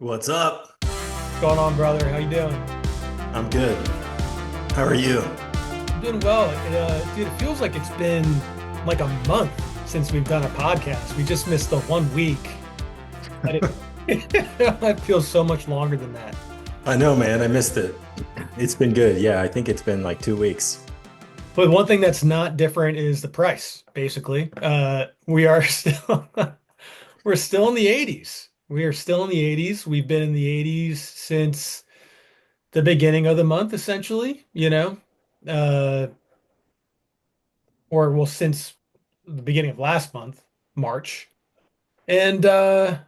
What's up? What's going on, brother? How you doing? I'm good. How are you? I'm doing well. Dude, it feels like it's been like a month since we've done a podcast. We just missed the 1 week, but it feels so much longer than that. I know, man. I missed it. It's been good. Yeah, I think it's been like 2 weeks. But one thing that's not different is the price, basically. We are still we're still in the 80s. We are still in the 80s. We've been in the 80s since the beginning of the month, essentially, Uh, or well, since the beginning of last month, March. And it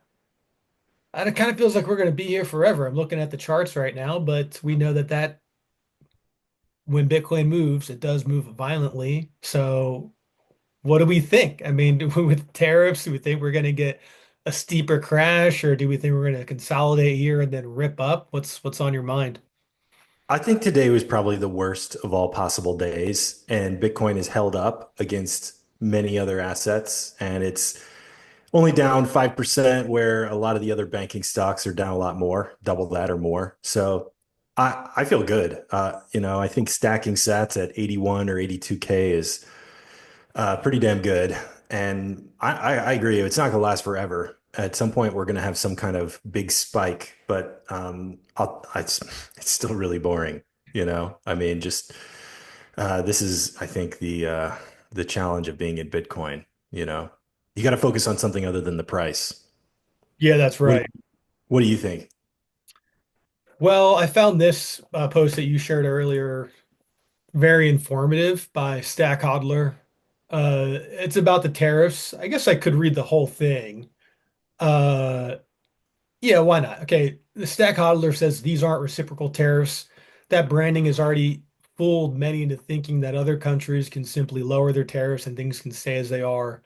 kind of feels like we're going to be here forever. I'm looking at the charts right now, but we know that when Bitcoin moves, it does move violently. So what do we think? I mean, with tariffs, do we think we're going to get a steeper crash, or do we think we're going to consolidate here and then rip up? What's on your mind? I think today was probably the worst of all possible days, and Bitcoin is held up against many other assets, and it's only down 5%, where a lot of the other banking stocks are down a lot more, double that or more. So I feel good. I think stacking sats at 81 or 82K is pretty damn good. And I agree. It's not going to last forever. At some point, we're going to have some kind of big spike, but it's still really boring. I mean, just this is, I think, the challenge of being in Bitcoin. You got to focus on something other than the price. Yeah, that's What right. What do you think? Well, I found this post that you shared earlier very informative by Stack Hodler. It's about the tariffs. I guess I could read the whole thing. Uh, yeah, why not? Okay, the Stack Hodler says these aren't reciprocal tariffs. That branding has already fooled many into thinking that other countries can simply lower their tariffs and things can stay as they are.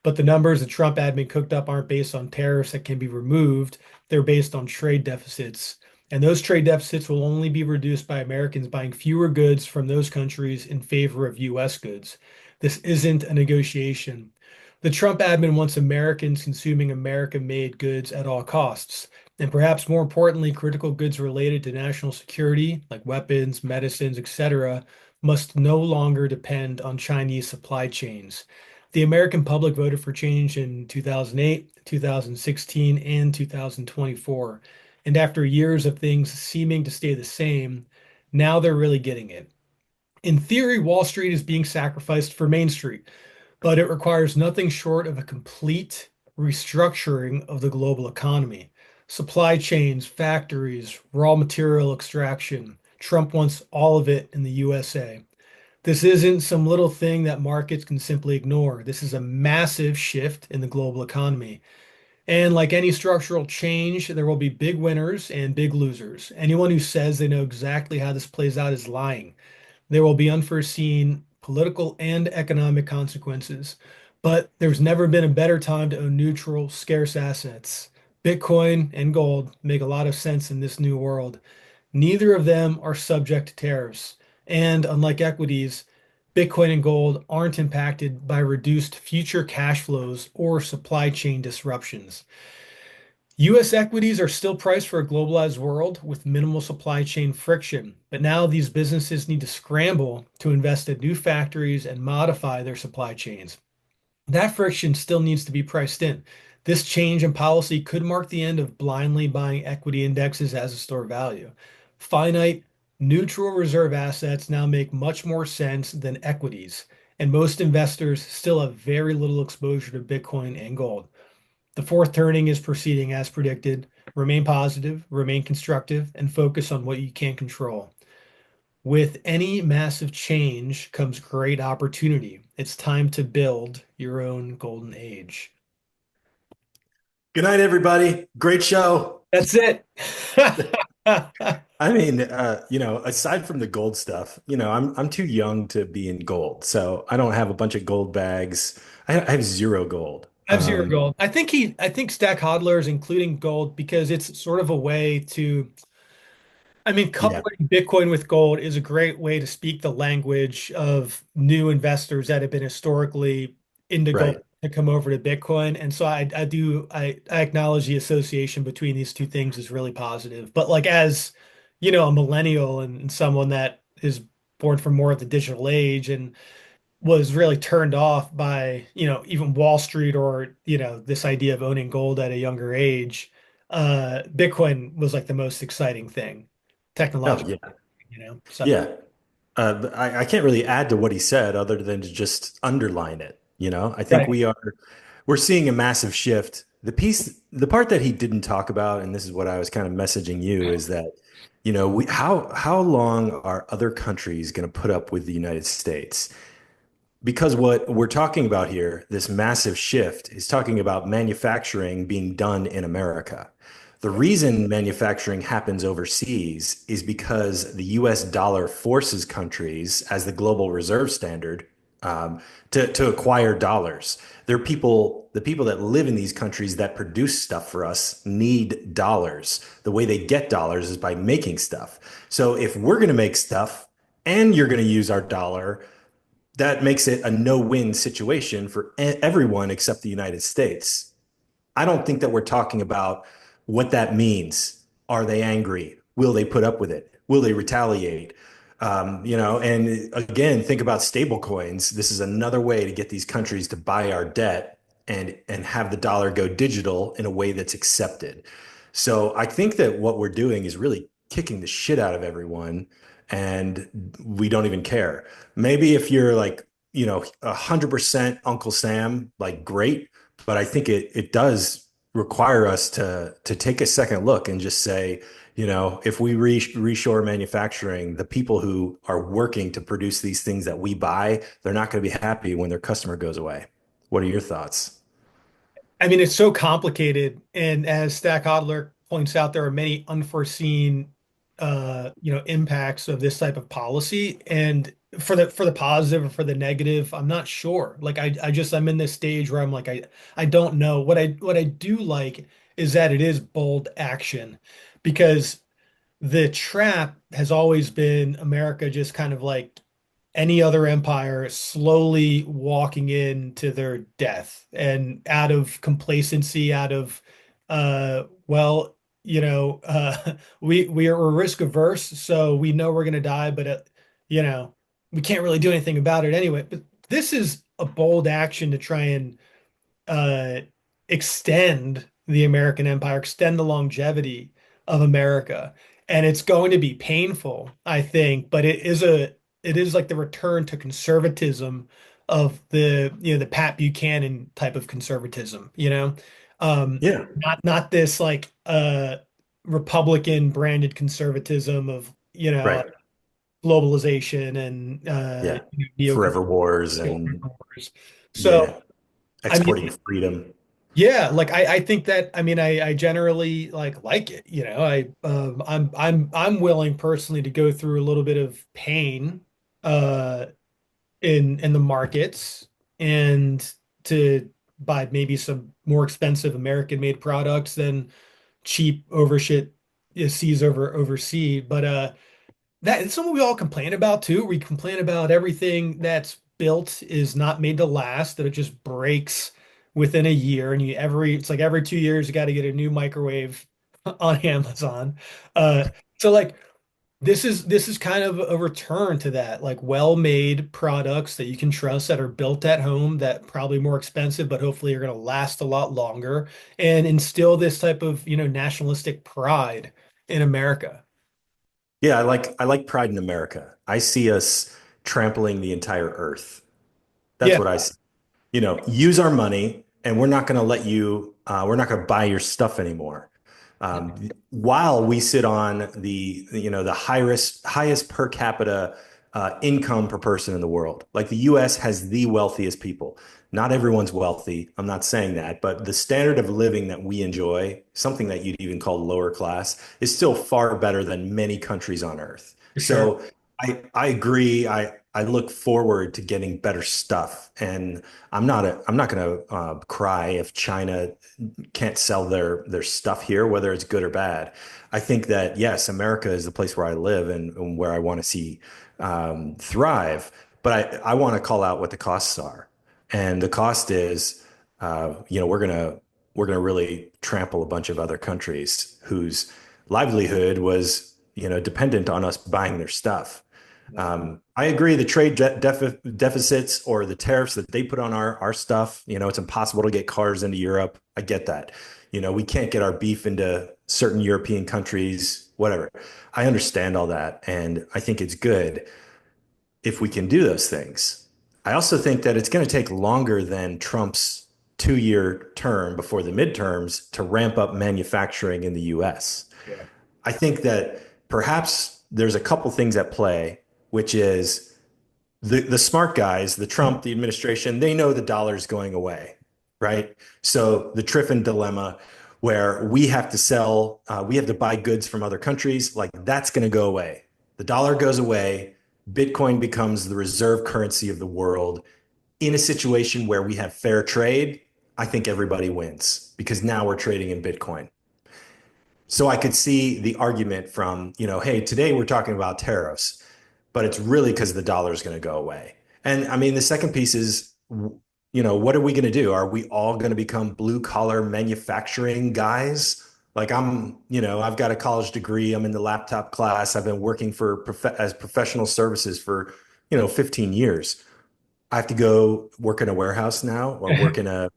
But the numbers the Trump admin cooked up aren't based on tariffs that can be removed. They're based on trade deficits. And those trade deficits will only be reduced by Americans buying fewer goods from those countries in favor of US goods. This isn't a negotiation. The Trump admin wants Americans consuming American-made goods at all costs. And perhaps more importantly, critical goods related to national security, like weapons, medicines, etc., must no longer depend on Chinese supply chains. The American public voted for change in 2008, 2016, and 2024. And after years of things seeming to stay the same, now they're really getting it. In theory, Wall Street is being sacrificed for Main Street, but it requires nothing short of a complete restructuring of the global economy. Supply chains, factories, raw material extraction. Trump wants all of it in the USA. This isn't some little thing that markets can simply ignore. This is a massive shift in the global economy. And like any structural change, there will be big winners and big losers. Anyone who says they know exactly how this plays out is lying. There will be unforeseen political and economic consequences. But there's never been a better time to own neutral, scarce assets. Bitcoin and gold make a lot of sense in this new world. Neither of them are subject to tariffs. And unlike equities, Bitcoin and gold aren't impacted by reduced future cash flows or supply chain disruptions. US equities are still priced for a globalized world with minimal supply chain friction, but now these businesses need to scramble to invest in new factories and modify their supply chains. That friction still needs to be priced in. This change in policy could mark the end of blindly buying equity indexes as a store of value. Finite, neutral reserve assets now make much more sense than equities, and most investors still have very little exposure to Bitcoin and gold. The fourth turning is proceeding as predicted. Remain positive, remain constructive, and focus on what you can control. With any massive change comes great opportunity. It's time to build your own golden age. Good night, everybody. Great show. That's it. I mean, aside from the gold stuff, I'm too young to be in gold, so I don't have a bunch of gold bags. I have zero gold. I have zero gold. I think Stack Hodler is including gold because it's sort of a way to, I mean, Yeah, coupling Bitcoin with gold is a great way to speak the language of new investors that have been historically into gold right. to come over to Bitcoin. And so I acknowledge the association between these two things is really positive. But like as, a millennial and someone that is born from more of the digital age and was really turned off by, even Wall Street or, this idea of owning gold at a younger age, Bitcoin was like the most exciting thing Oh technologically, yeah, So yeah. I can't really add to what he said other than to just underline it. I think right. we're seeing a massive shift. The part that he didn't talk about, and this is what I was kind of messaging you, is that, how long are other countries going to put up with the United States? Because what we're talking about here, this massive shift, is talking about manufacturing being done in America. The reason manufacturing happens overseas is because the US dollar forces countries as the global reserve standard to acquire dollars. The people that live in these countries that produce stuff for us need dollars. The way they get dollars is by making stuff. So if we're going to make stuff and you're going to use our dollar, that makes it a no-win situation for everyone except the United States. I don't think that we're talking about what that means. Are they angry? Will they put up with it? Will they retaliate? And again, think about stable coins. This is another way to get these countries to buy our debt and have the dollar go digital in a way that's accepted. So I think that what we're doing is really kicking the shit out of everyone, and we don't even care. Maybe if you're like, 100% Uncle Sam, like great, but I think it does require us to take a second look and just say, if we reshore manufacturing, the people who are working to produce these things that we buy, they're not going to be happy when their customer goes away. What are your thoughts? I mean, it's so complicated, and as Stack Hodler points out, there are many unforeseen, impacts of this type of policy. And for the positive or for the negative, I'm not sure. Like, I'm in this stage where I'm like, I don't know. What I do like is that it is bold action, because the trap has always been America just kind of like any other empire slowly walking into their death and out of complacency, out of well, we are risk averse, so we know we're going to die, but you know, we can't really do anything about it anyway. But this is a bold action to try and uh, extend the American empire, extend the longevity of America. And it's going to be painful, I think, but it is like the return to conservatism of the Pat Buchanan type of conservatism. Um, Yeah, not this like Republican branded conservatism of, right. globalization and Yeah. neocon Forever wars and wars. So, yeah, I mean, exporting freedom. yeah, like I think that I mean I generally like it. I'm willing personally to go through a little bit of pain uh in the markets and to buy maybe some more expensive American made products than cheap overshit seas overseas. But it's something we all complain about too. We complain about everything that's built is not made to last, that it just breaks within a year. And it's like every 2 years you got to get a new microwave on Amazon. So like this is kind of a return to that, like well-made products that you can trust that are built at home, that probably more expensive, but hopefully are going to last a lot longer and instill this type of, nationalistic pride in America. Yeah, I like pride in America. I see us trampling the entire earth. That's Yeah, what I see. Use our money, and we're not going to buy your stuff anymore. While we sit on the highest per capita income per person in the world. Like the US has the wealthiest people. Not everyone's wealthy. I'm not saying that, but the standard of living that we enjoy, something that you'd even call lower class, is still far better than many countries on earth. for sure. So I agree. I look forward to getting better stuff, and I'm not going to cry if China can't sell their stuff here, whether it's good or bad. I think that yes, America is the place where I live and where I want to see thrive. But I want to call out what the costs are, and the cost is we're gonna really trample a bunch of other countries whose livelihood was, dependent on us buying their stuff. Yeah. I agree. The trade deficits or the tariffs that they put on our stuff, it's impossible to get cars into Europe. I get that. We can't get our beef into certain European countries, whatever. I understand all that. And I think it's good if we can do those things. I also think that it's going to take longer than Trump's 2-year term before the midterms to ramp up manufacturing in the US. Yeah. I think that perhaps there's a couple things at play, which is the smart guys, the Trump, the administration, they know the dollar's going away, right? So the Triffin dilemma, where we have to buy goods from other countries, like that's going to go away. The dollar goes away. Bitcoin becomes the reserve currency of the world. In a situation where we have fair trade, I think everybody wins because now we're trading in Bitcoin. So I could see the argument from, hey, today we're talking about tariffs, but it's really because the dollar is going to go away. And I mean, the second piece is, what are we going to do? Are we all going to become blue collar manufacturing guys? Like I've got a college degree. I'm in the laptop class. I've been working as professional services for, 15 years. I have to go work in a warehouse now or work in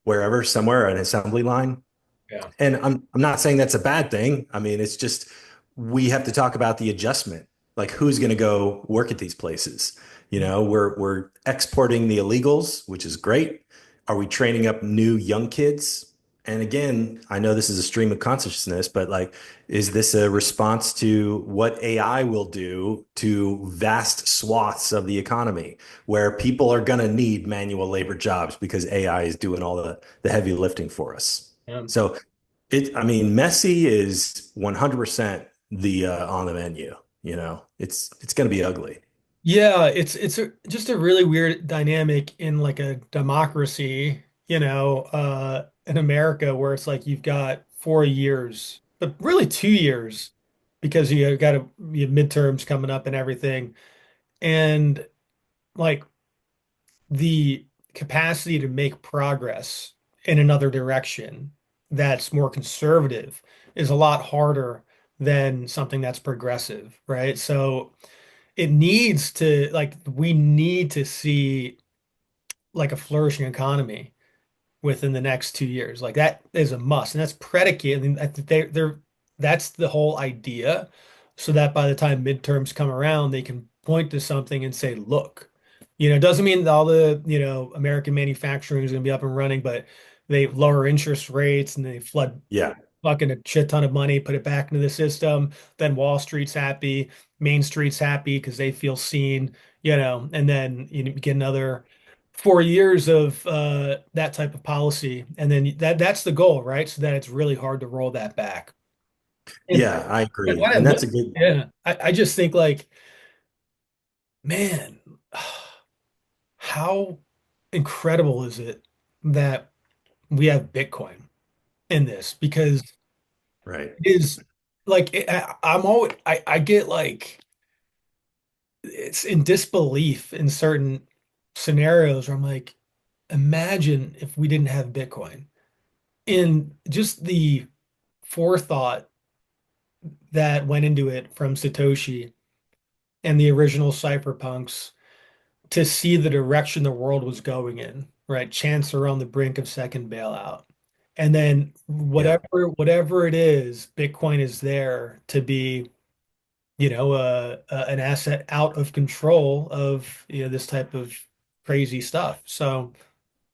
wherever, somewhere, an assembly line. Yeah. And I'm not saying that's a bad thing. I mean, it's just we have to talk about the adjustment. Like who's going to go work at these places? We're exporting the illegals, which is great. Are we training up new young kids? And again, I know this is a stream of consciousness, but like, is this a response to what AI will do to vast swaths of the economy where people are going to need manual labor jobs because AI is doing all the heavy lifting for us? Yeah. So I mean, messy is 100% the on the menu. It's going to be ugly. Yeah, just a really weird dynamic in like a democracy, in America where it's like you've got 4 years, but really 2 years because you have midterms coming up and everything. And like the capacity to make progress in another direction that's more conservative is a lot harder than something that's progressive, right? So we need to see like a flourishing economy within the next 2 years. Like that is a must, and that's predicated. I mean, that's the whole idea, so that by the time midterms come around, they can point to something and say, "Look, it doesn't mean that all the American manufacturing is going to be up and running, but they lower interest rates and they flood Yeah. fucking a shit ton of money, put it back into the system. Then Wall Street's happy, Main Street's happy because they feel seen, and then you get another 4 years of that type of policy, and then that's the goal, right? So that it's really hard to roll that back. And Yeah, I agree. what I And look, that's a good, yeah, I just think like, man, how incredible is it that we have Bitcoin in this? Because right. it is like I'm always I get like it's in disbelief in certain scenarios where I'm like, imagine if we didn't have Bitcoin. In just the forethought that went into it from Satoshi and the original cypherpunks to see the direction the world was going in, right? Chance are on the brink of second bailout. And then Yeah. whatever it is, Bitcoin is there to be an asset out of control of this type of crazy stuff. So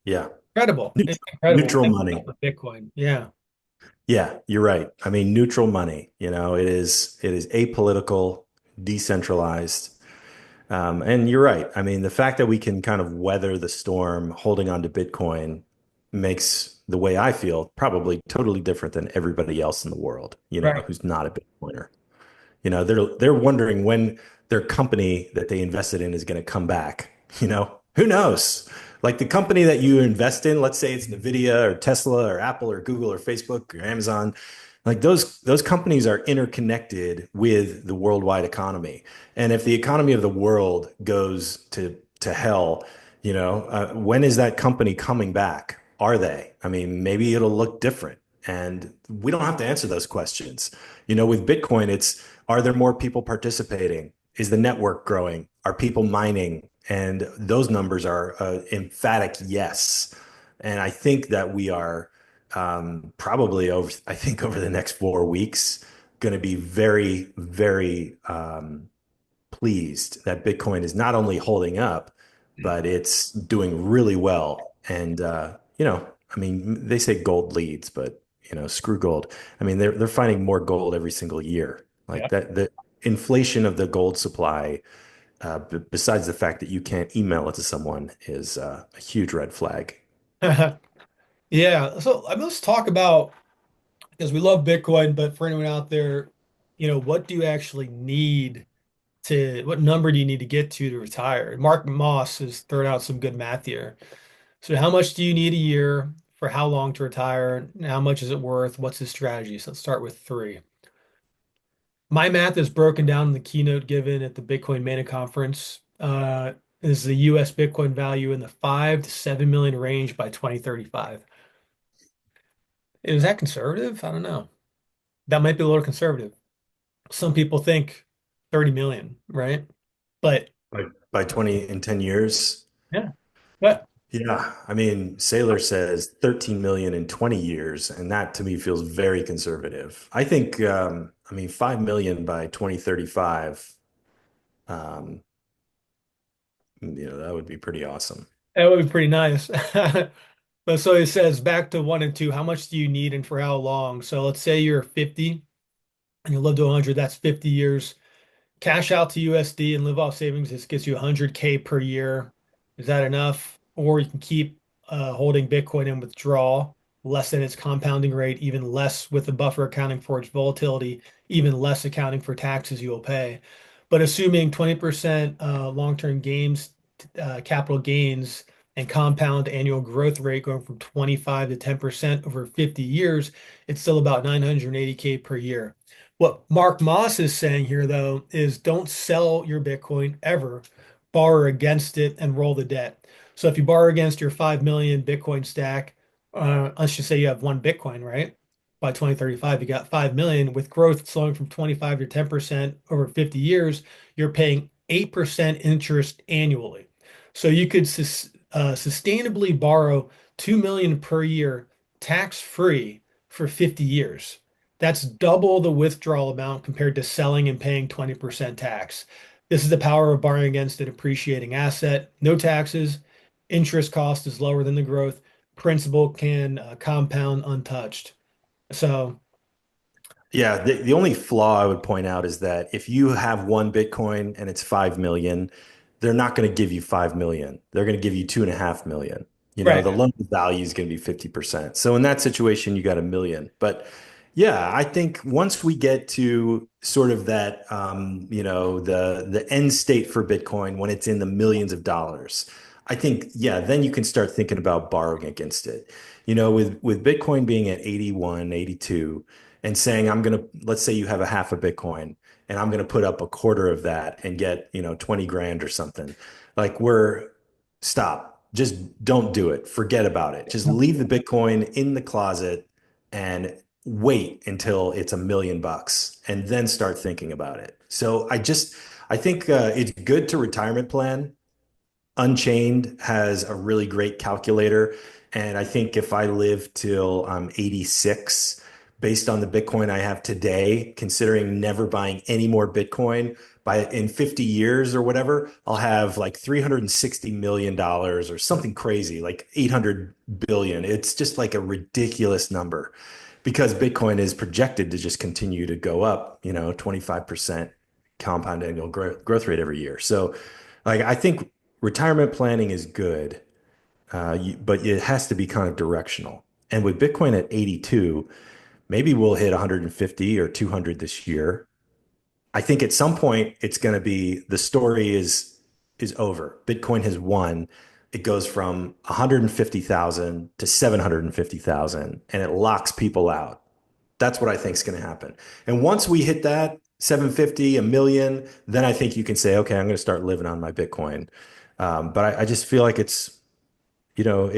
Yeah. incredible. It's incredible. Neutral Think money. about the Bitcoin. Yeah. Yeah, you're right. I mean, neutral money, it is apolitical, decentralized. And you're right. I mean, the fact that we can kind of weather the storm holding on to Bitcoin makes the way I feel probably totally different than everybody else in the world, Right. who's not a Bitcoiner. They're wondering when their company that they invested in is going to come back. Who knows? Like the company that you invest in, let's say it's Nvidia or Tesla or Apple or Google or Facebook or Amazon, like those companies are interconnected with the worldwide economy. And if the economy of the world goes to hell, When is that company coming back? Are they? I mean, maybe it'll look different. And we don't have to answer those questions. With Bitcoin, it's are there more people participating? Is the network growing? Are people mining? And those numbers are emphatic yes. And I think that we are probably I think over the next 4 weeks, going to be very, very pleased that Bitcoin is not only holding up, but it's doing really well. And I mean, they say gold leads, but screw gold. I mean, they're finding more gold every single year. Like Yeah. that, the inflation of the gold supply, besides the fact that you can't email it to someone, is a huge red flag. Yeah. So let's talk about, because we love Bitcoin, but for anyone out there, what do you actually need what number do you need to get to retire? Mark Moss has thrown out some good math here. So how much do you need a year for how long to retire? How much is it worth? What's his strategy? So let's start with three. My math is broken down in the keynote given at the Bitcoin Mana conference. Is the US Bitcoin value in the 5 to 7 million range by 2035. Is that conservative? I don't know. That might be a little conservative. Some people think 30 million, right? But By 20 in 10 years. yeah, but Yeah, I mean, Saylor says 13 million in 20 years, and that to me feels very conservative. I think, I mean, 5 million by 2035, um, that would be pretty awesome. that would be pretty nice. But so it says back to one and two, how much do you need and for how long? So let's say you're 50 and you live to 100, that's 50 years. Cash out to USD and live off savings. This gets you 100K per year. Is that enough? Or you can keep holding Bitcoin and withdraw less than its compounding rate, even less with the buffer accounting for its volatility, even less accounting for taxes you will pay. But assuming 20% long-term gains, capital gains, and compound annual growth rate going from 25 to 10% over 50 years, it's still about 980K per year. What Mark Moss is saying here, though, is don't sell your Bitcoin ever, borrow against it and roll the debt. So if you borrow against your 5 million Bitcoin stack, let's just say you have one Bitcoin, right? By 2035, you got 5 million with growth slowing from 25 to 10% over 50 years, you're paying 8% interest annually. So you could sustainably borrow 2 million per year tax free for 50 years. That's double the withdrawal amount compared to selling and paying 20% tax. This is the power of borrowing against an appreciating asset. No taxes, interest cost is lower than the growth, principal can compound untouched. So, Yeah, the only flaw I would point out is that if you have one Bitcoin and it's 5 million, they're not going to give you 5 million. They're going to give you 2.5 million. The right. loan value is going to be 50%. So in that situation, you got a million. But yeah, I think once we get to sort of that, the end state for Bitcoin when it's in the millions of dollars, I think, yeah, then you can start thinking about borrowing against it. With Bitcoin being at 81, 82 and saying let's say you have a half a Bitcoin and I'm going to put up a quarter of that and get, 20 grand or something. Like stop. Just don't do it. Forget about it. Just leave the Bitcoin in the closet and wait until it's $1 million and then start thinking about it. So I think it's good to retirement plan. Unchained has a really great calculator. And I think if I live till I'm 86, based on the Bitcoin I have today, considering never buying any more Bitcoin, by in 50 years or whatever, I'll have like $360 million or something crazy, like 800 billion. It's just like a ridiculous number because Bitcoin is projected to just continue to go up, 25% compound annual growth rate every year. So, like, I think retirement planning is good, but it has to be kind of directional. And with Bitcoin at 82, maybe we'll hit 150 or 200 this year. I think at some point it's going to be the story is over. Bitcoin has won. It goes from 150,000 to 750,000 and it locks people out. That's what I think is going to happen. And once we hit that 750, a million, then I think you can say, okay, I'm going to start living on my Bitcoin. But I just feel like it's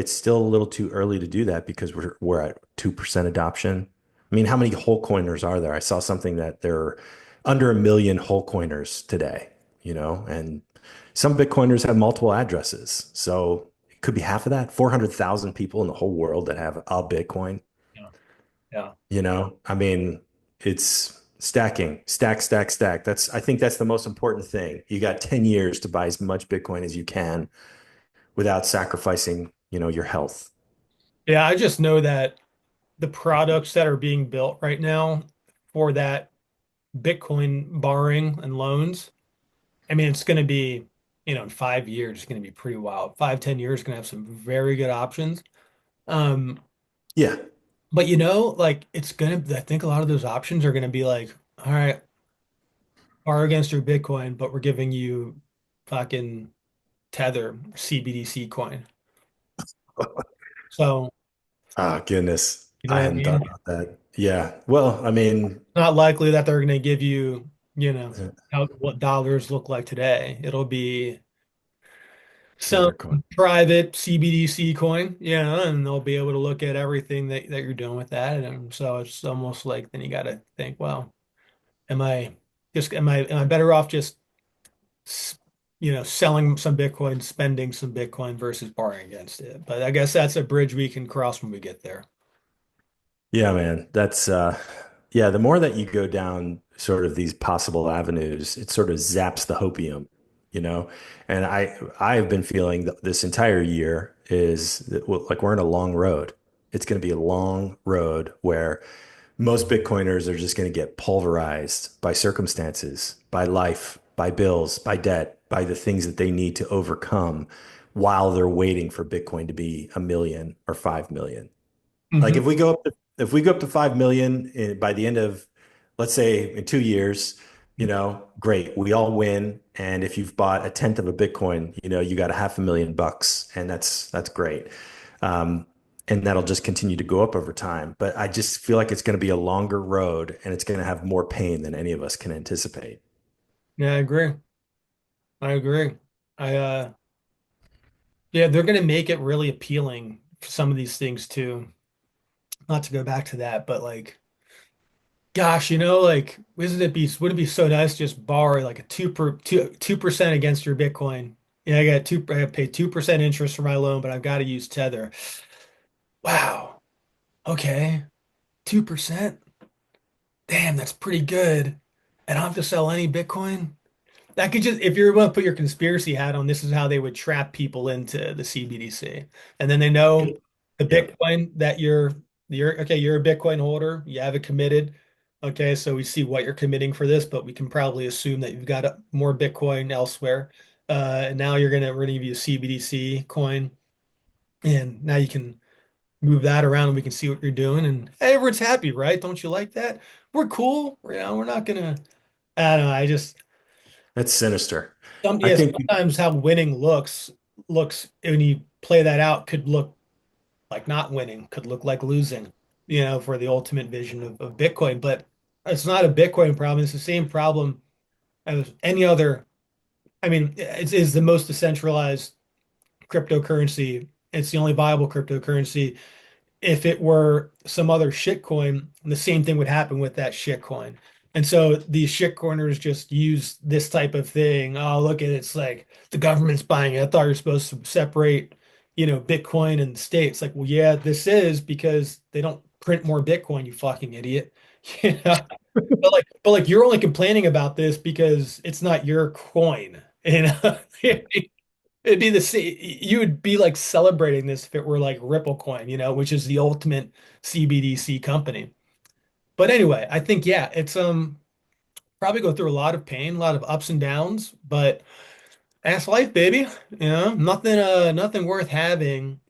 still a little too early to do that because we're at 2% adoption. I mean, how many whole coiners are there? I saw something that there are under a million whole coiners today, and some Bitcoiners have multiple addresses. So it could be half of that, 400,000 people in the whole world that have a Bitcoin, Yeah. Yeah. I mean, it's stacking, stack, stack, stack. I think that's the most important thing. You got 10 years to buy as much Bitcoin as you can without sacrificing, your health. Yeah, I just know that the products that are being built right now for that Bitcoin borrowing and loans, I mean, it's going to be, in 5 years, it's going to be pretty wild. 5, 10 years, going to have some very good options. Um, Yeah. but like it's going to, I think a lot of those options are going to be like, all right, borrow against your Bitcoin, but we're giving you fucking Tether CBDC coin. So, Oh, goodness. you know I what I hadn't thought mean? about that. Yeah. Well, I mean, Not likely that they're going to give you, uh, how what dollars look like today. It'll be some Tether coin. private CBDC coin, and they'll be able to look at everything that you're doing with that. And so it's almost like then you got to think, well, am I am I better off just selling some Bitcoin, spending some Bitcoin versus borrowing against it? But I guess that's a bridge we can cross when we get there. Yeah, man. Yeah, the more that you go down sort of these possible avenues, it sort of zaps the hopium, you know? And I have been feeling that this entire year is that, well, like we're in a long road. It's going to be a long road where most Bitcoiners are just going to get pulverized by circumstances, by life, by bills, by debt, by the things that they need to overcome while they're waiting for Bitcoin to be a million or 5 million. Like Hmm. if we go up to 5 million by the end of, let's say in 2 years, great, we all win. And if you've bought a tenth of a Bitcoin, you got a $500,000, and that's great. Um, and that'll just continue to go up over time. But I just feel like it's going to be a longer road, and it's going to have more pain than any of us can anticipate. Yeah, I agree. I agree. I Yeah, they're gonna make it really appealing for some of these things too. Not to go back to that, but like, gosh, like, wouldn't it be so nice to just borrow like a 2% against your Bitcoin? Yeah, I got to pay 2% interest for my loan, but I've got to use Tether. Wow. Okay. 2%? Damn, that's pretty good. And I don't have to sell any Bitcoin. That could just, if you're going to put your conspiracy hat on, this is how they would trap people into the CBDC. And then they know the Yep. Bitcoin that you're okay, you're a Bitcoin holder, you have it committed. Okay, so we see what you're committing for this, but we can probably assume that you've got more Bitcoin elsewhere. And now we're gonna give you a CBDC coin, and now you can move that around and we can see what you're doing. And hey, everyone's happy, right? Don't you like that? We're cool. We're not gonna, I don't know. I just That's sinister. I Yeah, think, sometimes how winning looks when you play that out could look like not winning, could look like losing, for the ultimate vision of Bitcoin. But it's not a Bitcoin problem. It's the same problem as any other. I mean, it's the most decentralized cryptocurrency. It's the only viable cryptocurrency. If it were some other shit coin, the same thing would happen with that shit coin. And so these shit corners just use this type of thing. Oh, look at it. It's like the government's buying it. I thought you're supposed to separate, Bitcoin and the state. It's like, well, yeah, this is because they don't print more Bitcoin, you fucking idiot. You know? But like you're only complaining about this because it's not your coin. It'd be the same. You would be like celebrating this if it were like Ripple Coin, which is the ultimate CBDC company. But anyway, I think yeah, it's probably go through a lot of pain, a lot of ups and downs, but that's life, baby. Nothing worth having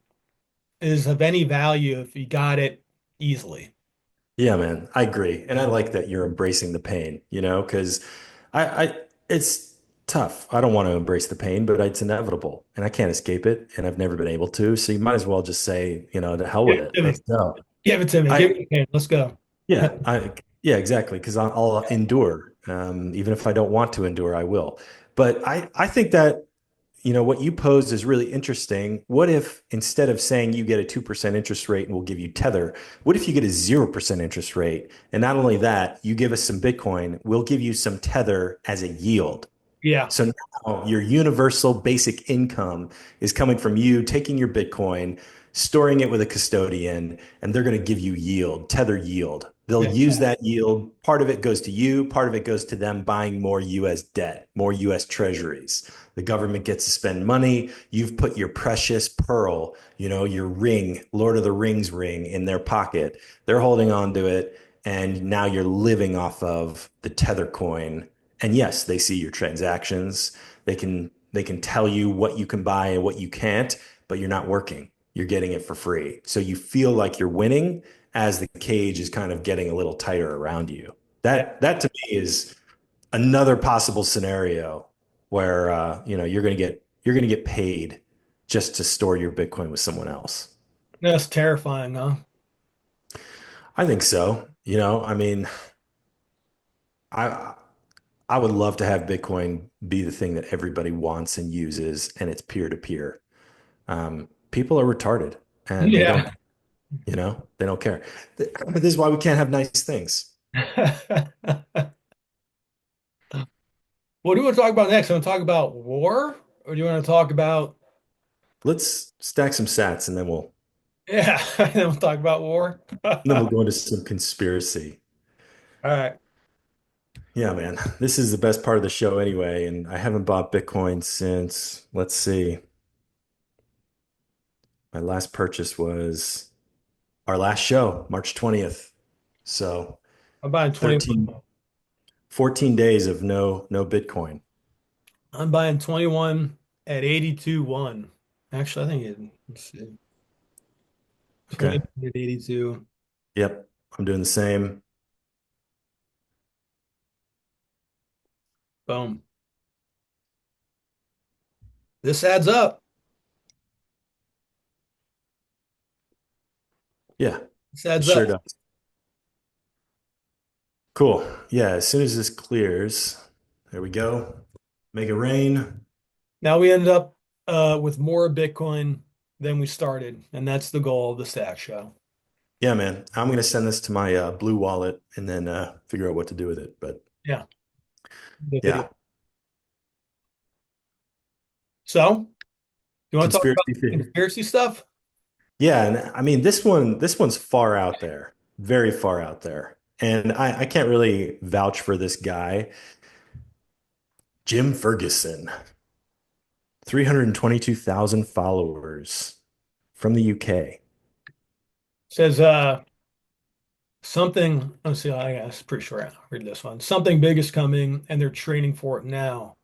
is of any value if you got it easily. yeah, man, I agree. And I like that you're embracing the pain, because it's tough. I don't want to embrace the pain, but it's inevitable and I can't escape it. And I've never been able to. So you might as well just say, to hell Give with it it. to me. Let's go. Give it to me. Give I, me the pain. Let's go. yeah, yeah, exactly. Because I'll endure. Even if I don't want to endure, I will. But I think that, what you posed is really interesting. What if instead of saying you get a 2% interest rate and we'll give you Tether, what if you get a 0% interest rate? And not only that, you give us some Bitcoin, we'll give you some Tether as a yield. Yeah. So now your universal basic income is coming from you taking your Bitcoin, storing it with a custodian, and they're going to give you yield, Tether yield. They'll use that yield. Part of it goes to you, part of it goes to them buying more US debt, more US treasuries. The government gets to spend money. You've put your precious pearl, your ring, Lord of the Rings ring in their pocket. They're holding on to it. And now you're living off of the Tether coin. And yes, they see your transactions. They can tell you what you can buy and what you can't, but you're not working. You're getting it for free. So you feel like you're winning as the cage is kind of getting a little tighter around you. Yeah. That to me is another possible scenario where you're going to get paid just to store your Bitcoin with someone else. That's terrifying, huh? I think so. I mean, I I would love to have Bitcoin be the thing that everybody wants and uses, and it's peer to peer. People are retarded, and they Yeah. don't, they don't care. This is why we can't have nice things. What do you want to talk about next? You want to talk about war, or do you want to talk about? Let's stack some sats, and then we'll Yeah, and then we'll talk about war. then All we'll go into some conspiracy. right. Yeah, man, this is the best part of the show anyway, and I haven't bought Bitcoin since, let's see, my last purchase was our last show, March 20th. So I'm buying 21. 13, 14 days of no Bitcoin. I'm buying 21 at 82.1. Actually, I think let's see. Okay. 21 at 82. Yep. I'm doing the same. Boom. This adds up. Yeah, This it adds sure up. does. Cool. Yeah, as soon as this clears, there we go. Make it rain. Now we end up with more Bitcoin than we started, and that's the goal of the Stack Show. Yeah, man. I'm gonna send this to my Blue wallet and then figure out what to do with it. But Yeah, the video. yeah, So, you want to talk about conspiracy theory. conspiracy stuff? Yeah, and I mean this one's far out there, very far out there. And I can't really vouch for this guy, Jim Ferguson, 322,000 followers from the UK. Says something. Let's see. I guess pretty sure I read this one. Something big is coming, and they're training for it now.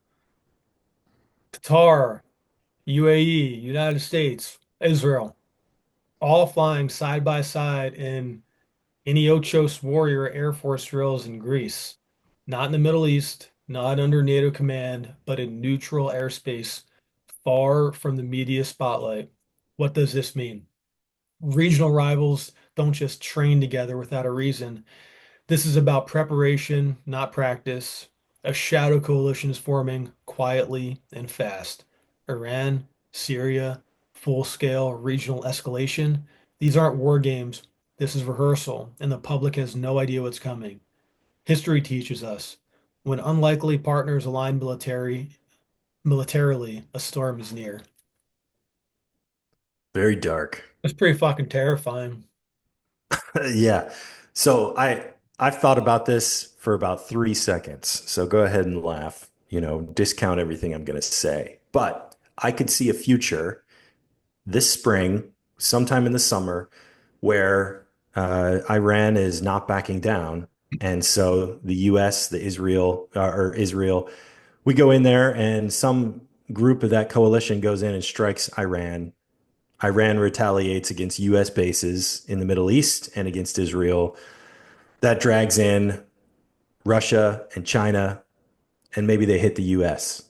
Qatar, UAE, United States, Israel, all flying side by side in Iniochos Warrior Air Force drills in Greece. Not in the Middle East, not under NATO command, but in neutral airspace, far from the media spotlight. What does this mean? Regional rivals don't just train together without a reason. This is about preparation, not practice. A shadow coalition is forming quietly and fast. Iran, Syria, full-scale regional escalation. These aren't war games. This is rehearsal, and the public has no idea what's coming. History teaches us when unlikely partners align militarily, a storm is near. Very dark. That's pretty fucking terrifying. Yeah. So I've thought about this for about 3 seconds. So go ahead and laugh, discount everything I'm going to say. But I could see a future this spring, sometime in the summer, where Iran is not backing down. And so the US, the Israel, or Israel, we go in there and some group of that coalition goes in and strikes Iran. Iran retaliates against US bases in the Middle East and against Israel. That drags in Russia and China, and maybe they hit the US.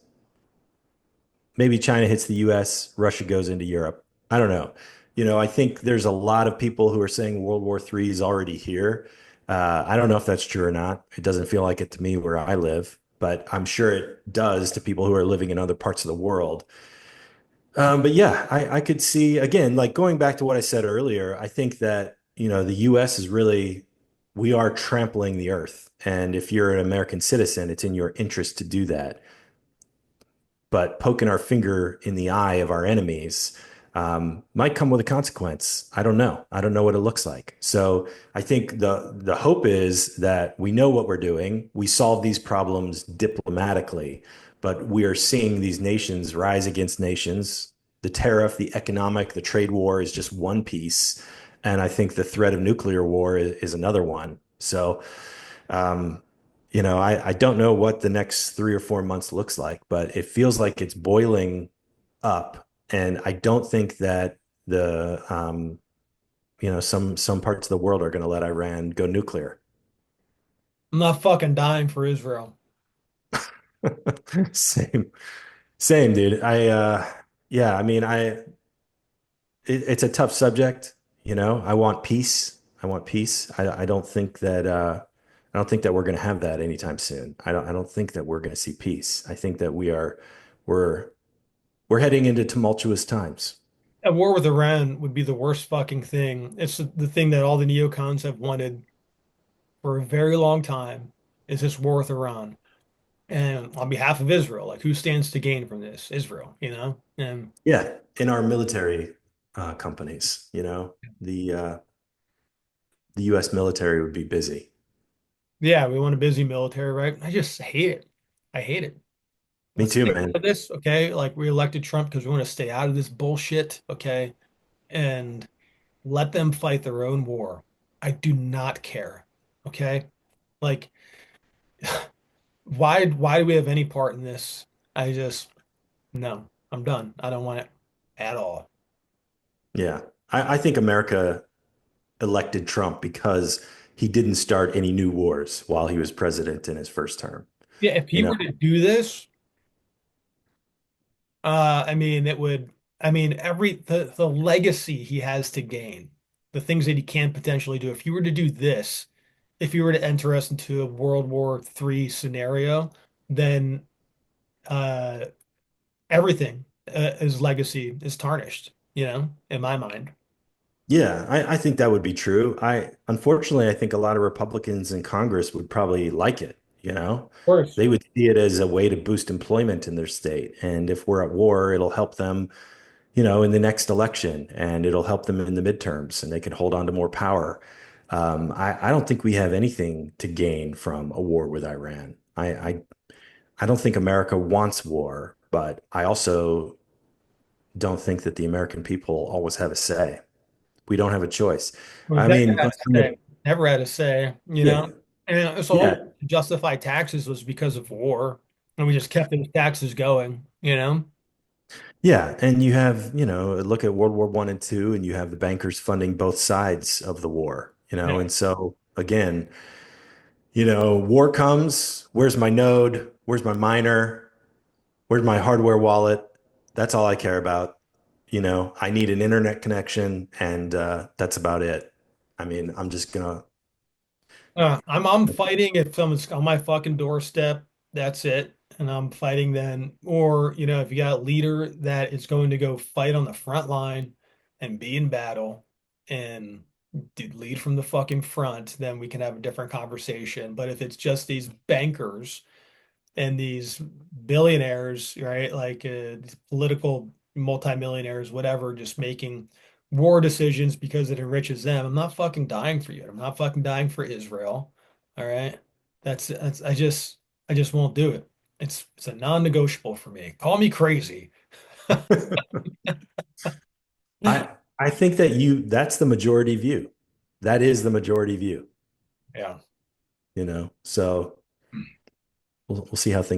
Maybe China hits the US, Russia goes into Europe. I don't know. I think there's a lot of people who are saying World War III is already here. I don't know if that's true or not. It doesn't feel like it to me where I live, but I'm sure it does to people who are living in other parts of the world. But yeah, I could see again, like going back to what I said earlier, I think that, the US is really, we are trampling the earth. And if you're an American citizen, it's in your interest to do that. But poking our finger in the eye of our enemies might come with a consequence. I don't know. I don't know what it looks like. So I think the hope is that we know what we're doing. We solve these problems diplomatically, but we are seeing these nations rise against nations. The tariff, the economic, the trade war is just one piece, and I think the threat of nuclear war is another one. So um, I don't know what the next 3 or 4 months looks like, but it feels like it's boiling up. And I don't think that some parts of the world are going to let Iran go nuclear. I'm not fucking dying for Israel. Same, same, dude. Yeah, I mean, it's a tough subject. I want peace. I want peace. I don't think that we're going to have that anytime soon. I don't think that we're going to see peace. I think that we're, we're heading into tumultuous times. A war with Iran would be the worst fucking thing. It's the thing that all the neocons have wanted for a very long time is this war with Iran. And on behalf of Israel, like who stands to gain from this? Israel, you know? And Yeah, in our military companies, the U.S. military would be busy. yeah, we want a busy military, right? I just hate it. I hate it. Me Let's too, stay out man. of this, okay? Like we elected Trump because we want to stay out of this bullshit, okay? And let them fight their own war. I do not care, okay? Like why do we have any part in this? I just no, I'm done. I don't want it at all. Yeah, I think America elected Trump because he didn't start any new wars while he was president in his first term. Yeah, if You he know, were to do this, I mean, it would, I mean, the legacy he has to gain, the things that he can potentially do. If he were to do this, if he were to enter us into a World War III scenario, then uh, everything, his legacy is tarnished, in my mind. Of yeah, I think that would be true. Unfortunately, I think a lot of Republicans in Congress would probably like it. course. They would see it as a way to boost employment in their state. And if we're at war, it'll help them, in the next election, and it'll help them in the midterms, and they can hold on to more power. I don't think we have anything to gain from a war with Iran. I don't think America wants war, but I also don't think that the American people always have a say. We don't have a choice. We've I never mean, had a say. Never had a say, yeah, And it's yeah, all justify taxes was because of war, and we just kept those taxes going. yeah. And you have, look at World War I and II, and you have the bankers funding both sides of the war, Yeah. and so again, war comes, where's my node? Where's my miner? Where's my hardware wallet? That's all I care about. I need an internet connection, and that's about it. I mean, I'm just gonna, I'm fighting if someone's on my fucking doorstep, that's it. And I'm fighting then. Or, if you got a leader that is going to go fight on the front line and be in battle and lead from the fucking front, then we can have a different conversation. But if it's just these bankers and these billionaires, right? Like these political multimillionaires, whatever, just making war decisions because it enriches them. I'm not fucking dying for you. I'm not fucking dying for Israel. All right. That's I just won't do it. It's a non-negotiable for me. Call me crazy. I think that's the majority view. That is the majority view, Yeah. So we'll see how things